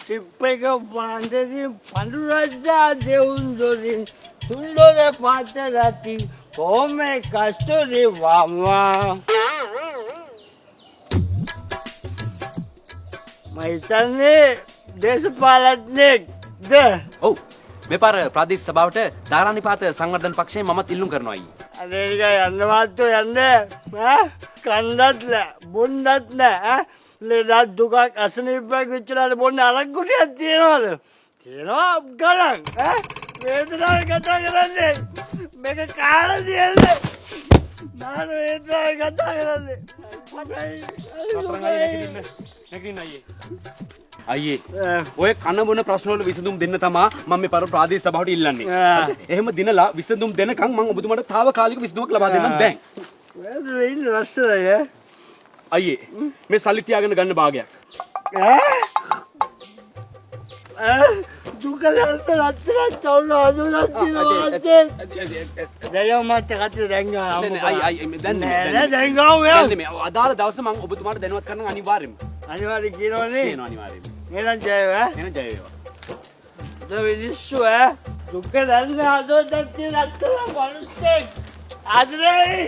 ටිප්පක පාන්දරින් පඳුරද්දා දෙවුන් දොරින් තුන්දොර පාත රති කොහොම කස්තුරි වම්වා මම හිතන්නේ දේශපාලඥයෙක්ද? ඔව් මේ පාර ප්‍රාදේශ සභාවට ධාරානිපාත සංවර්ධන පක්ෂයෙන් මමත් ඉල්ලුම් කරනවා අයියේ. අනේ ඒක යන්න මාත්තු යන්න කන්දත් නෑ බොන්නත් නෑ ලෙඩක් දුකක් අසනීපයක් විචලාට බොන්න අරක්කුටියක් තියනවද? තියනවා ගණන් වේදනාව කතා කරන්නේ මේක කාලා තියන්නේ මාන වේදනාව කතා කරන්නේ අයියේ ඔය කන බොන ප්‍රශ්න වල විසඳුම් දෙන්න තමා මම මේ පාර ප්‍රාදේශ සභාවට ඉල්ලන්නේ. එහෙම දිනලා විසඳුම් දෙනකන් මම ඔබතුමාට తాවකාලික විසඳුමක් ලබා දෙන්නම් දැන්. වේදනාව ඉන්න රස්සය අයියේ මේ සල්ලි තියාගෙන ගන්න භාගයක්. දුක දැල්ප රත්තරන් තවුන අදුනක් දිනවා දැන් මට කටේ දැන්ගා දැන් මේ අදාළ දවසේ මම ඔබතුමාට දැනුවත් කරන්න අනිවාර්යයෙන්ම. අනිවාර්ය කියනවනේ. කියනවා අනිවාර්යයෙන්ම. එහෙනම් ජය වේවා. එහෙනම් ජය වේවා. දවිලිස්සු දුක දැල්න අදොත් තියෙන රත්තරන් මිනිස්සෙක් ආදරේ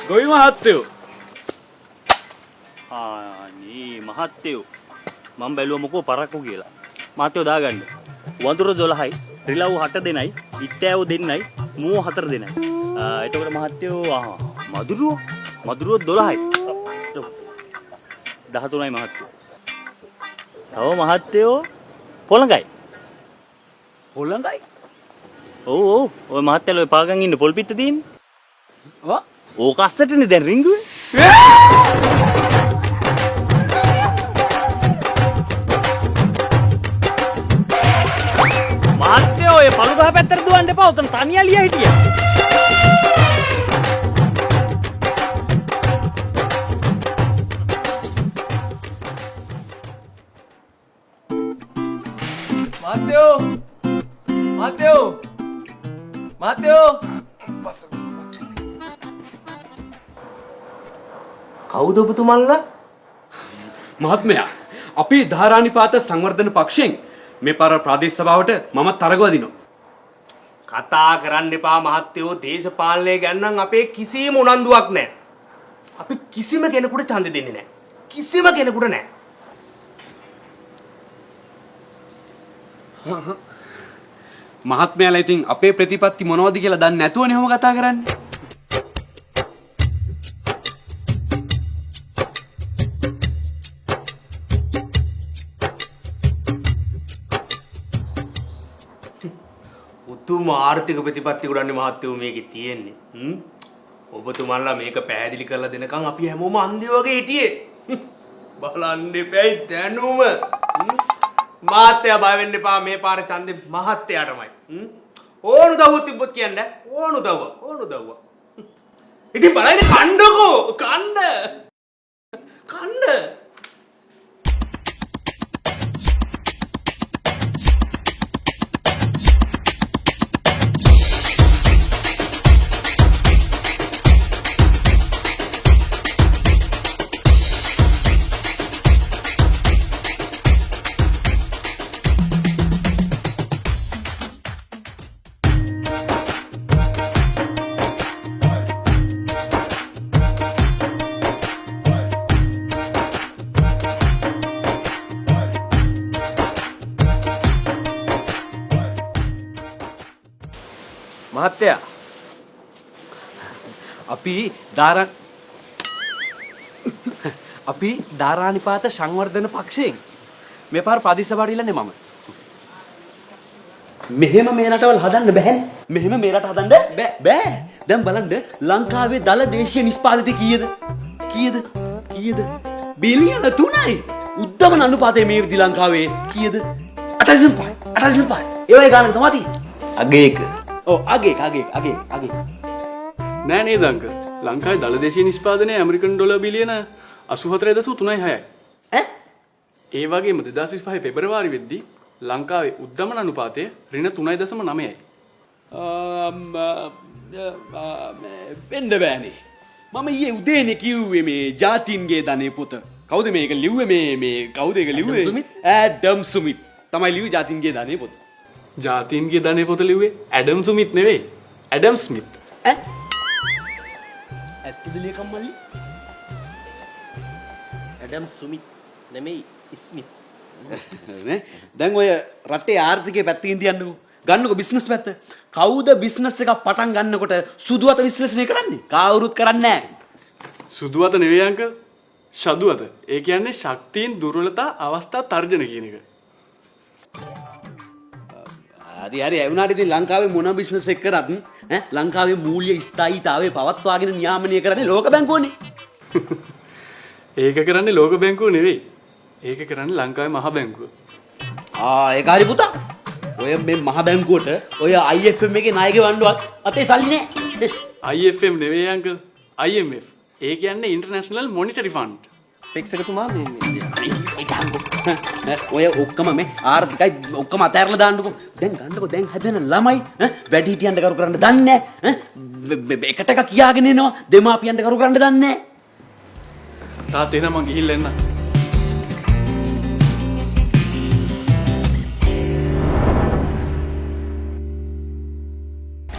ගොවි මහත්තයෝ අනේ මහත්තයෝ මම බැලුවා මොකෝ පරක්කු කියලා. මහත්තයෝ දාගන්න. වඳුර 12යි, රිලව් 8 දෙනයි, ඉත්තෑව දෙන්නයි, මූ 4 දෙනයි. එතකොට මහත්තයෝ මදුරුව 12යි. 13යි මහත්තයෝ. තව මහත්තයෝ පොළඟයි. හොලඟයි. ඔව් ඔය මහත්තයෝ පාගන් ඉන්න පොල් පිට තියෙන්නේ. ඔව් ඕක අස්සටනේ දැන් රිංගුවේ. මහත්තයෝ ඔය පළු ගහ පැත්තට දුවන්න එපා. උතන තනි අලියා හිටියා. මහත්තයෝ කවුද ඔබතුමන්ලා? මහත්මයා අපි ධාරානිපාත සංවර්ධන පක්ෂයෙන් මේ පාර ප්‍රාදේශ සභාවට මමත් තරගව දිනවා. කතා කරන්න එපා මහත්තයෝ. දේශපාලනය ගැන නම් අපේ කිසිම උනන්දුවක් නැහැ. අපි කිසිම කෙනෙකුට ඡන්දෙ දෙන්නේ නැහැ. කිසිම කෙනෙකුට නැහැ. මහත්මයාලා ඉතින් අපේ ප්‍රතිපත්ති මොනවද කියලා දන්නේ නැතුවනේ ඔහොම කතා කරන්නේ. උතුම් ආර්ථික ප්‍රතිපත්ති ගොඩන්නේ මහත්තයෝ මේකේ තියෙන්නේ. ඔබතුමන්ලා මේක පැහැදිලි කරලා දෙනකන් අපි හැමෝම අන්ධයෝ වගේ හිටියේ. බලන්න එපැයි දැනුම. මහත්තයා බය වෙන්න එපා. මේ පාර ඡන්දේ මහත්තයාටමයි. ඕන උදව්වක් තිබ්බොත් කියන්න. ඕන උදව්ව. ඉතින් බලන්න කණ්ඩකෝ. කණ්ඩ. මහත්තයා අපි ධාරානිපාත සංවර්ධන පක්ෂයෙන් මේ පාර ප්‍රාදේශ සභාවට ඉල්ලන්නේ මම. මෙහෙම මේ රටවල් හදන්න බෑනේ. මෙහෙම මේ රට හදන්න බෑ. දැන් බලන්න ලංකාවේ දල දේශීය නිෂ්පාදිත කීයද? බිලියන 3යි. උද්දමන අනුපාතය මේ විදි ලංකාවේ කීයද? 8.5. ඒ වගේ ගානක් තමයි තියෙන්නේ. අගේක. ඔව් අගේ. නෑ නේද අංක ලංකාවේ දළ දේශීය නිෂ්පාදනය ඇමරිකන් ඩොලර් බිලියන 84.36යි. ඒ වගේම 2025 පෙබරවාරි වෙද්දී ලංකාවේ උද්දමන අනුපාතය ඍණ 3.9යි. වෙන්න බෑනේ. මම ඊයේ උදේනේ කිව්වේ මේ ජාතින්ගේ ධනේ පොත. කවුද මේක ලිව්වේ මේ කවුද ඒක ලිව්වේ? ඇඩම් සුමිත්. තමයි ලිව්වේ ජාතින්ගේ ධනේ පොත. ජාතීන්ගේ ධනේ පොත ලිව්වේ ඇඩම් ස්මිත් නෙවෙයි. ඇඩම් ස්මිත්. ඈ? ඇත්තද ලේකම් මල්ලි? ඇඩම් සුමිත් නෙමෙයි ස්මිත්. නේ? දැන් ඔය රටේ ආර්ථිකයේ පැත්තකින් තියන්නකෝ. ගන්නකො බිස්නස් පැත්ත. කවුද බිස්නස් එකක් පටන් ගන්නකොට සුදු අත විශ්ලේෂණය කරන්නේ? කවුරුත් කරන්නේ නැහැ. සුදු අත නෙවෙයි අංකල්. ෂදු අත. ඒ කියන්නේ ශක්තියින් දුර්වලතා අවස්ථා තර්ජන කියන එක. හරි ඒ වුණාට ඉතින් ලංකාවේ මොන බිස්නස් එක කරත් ලංකාවේ මූල්‍ය ස්ථායීතාවය පවත්වාගෙන නියාමනය කරන්නේ ලෝක බැංකුවනේ. ඒක කරන්නේ ලෝක බැංකුව නෙවෙයි. ඒක කරන්නේ ලංකාවේ මහ බැංකුව. ඒක හරි පුතා. ඔය මේ මහ බැංකුවට ඔය IFM එකේ ණය ගෙවන්නවත් අතේ සල්ලි නැහැ. IFM නෙවෙයි අංකල්. IMF. ඒ කියන්නේ ඉන්ටර්නැෂනල් මොනිටරි ෆන්ඩ්. ෆික්ස් එකතුමා මේ ඔය ඔක්කොම මේ ආර්ථිකයි ඔක්කොම අතහැරලා දාන්නකෝ. දැන් ගන්නකෝ දැන් හැදෙන ළමයි වැඩි හිටියන්ට කරු කරන්න දන්නේ නැහැ. එකට එක කියාගෙන එනවා දෙමාපියන්ට කරු කරන්න දන්නේ නැහැ. තාත්තේ එහෙනම් මං ගිහිල්ලා එන්න.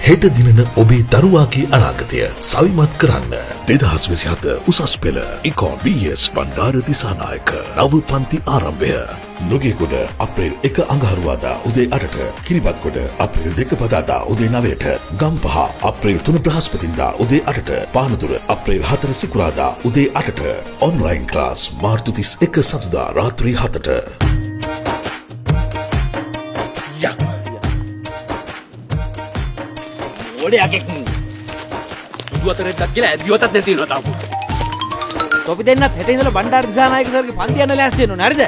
හෙට දිනන ඔබේ දරුවාගේ අනාගතය සවිමත් කරන්න 2027 උසස් පෙළ ඉකෝන් BS බණ්ඩාර දිසානායක නව පන්ති ආරම්භය නුගේගොඩ අප්‍රේල් 1 අඟහරුවාදා උදේ 8ට කිරිබත්ගොඩ අප්‍රේල් 2 බදාදා උදේ 9ට ගම්පහ අප්‍රේල් 3 බ්‍රහස්පතින්දා උදේ 8ට පානදුර අප්‍රේල් 4 සිකුරාදා උදේ 8ට ඔන්ලයින් ක්ලාස් මාර්තු 31 සතුදා රාත්‍රී 7ට ඔඩයක් සුදු අතරෙක් කියලා ඇදියොතත් නැති වෙනවා තාම. තොපි දෙන්නත් හෙට ඉඳලා බණ්ඩාර දිසානායක සර්ගේ පන්ති යන්න ලෑස්ති වෙනවනේ හරිද?